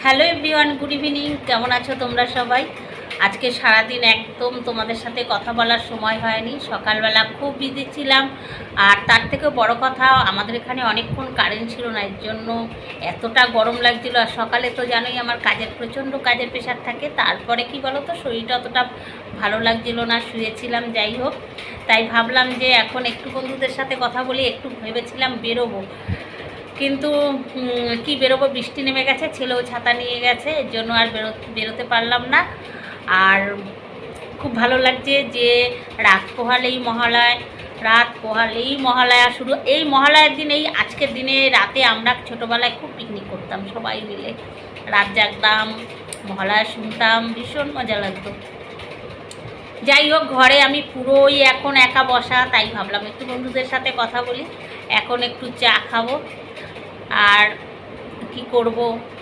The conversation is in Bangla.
Hello everyone, good evening. কেমন আছো তোমরা সবাই? আজকে সারাদিন একদম তোমাদের সাথে কথা বলার সময় হয়নি। সকালবেলা খুব বিজি ছিলাম, আর তার থেকেও বড় কথা আমাদের এখানে অনেকক্ষণ কারেন্ট ছিল না, এর জন্য এতটা গরম লাগছিল। আর সকালে তো জানোই আমার প্রচণ্ড কাজের প্রেশার থাকে। তারপরে কি বলো তো, শরীরটা অতটা ভালো লাগছিল না, শুয়েছিলাম। যাই হোক, তাই ভাবলাম যে এখন একটু বন্ধুদের সাথে কথা বলি। একটু ভেবেছিলাম বেরোবো, কিন্তু কি বেরোবো, বৃষ্টি নেমে গেছে, ছেলেও ছাতা নিয়ে গেছে, এর জন্য আর বেরোতে পারলাম না। আর খুব ভালো লাগছে যে রাত পোহালেই মহালয়া শুরু। এই মহালয়ার দিন, এই আজকের দিনে রাতে আমরা ছোটোবেলায় খুব পিকনিক করতাম সবাই মিলে, রাত জাগতাম, মহালয়া শুনতাম, ভীষণ মজা লাগতো। যাই হোক, ঘরে আমি পুরোই এখন একা বসা, তাই ভাবলাম একটু বন্ধুদের সাথে কথা বলি। এখন একটু চা খাবো, আর কি করব,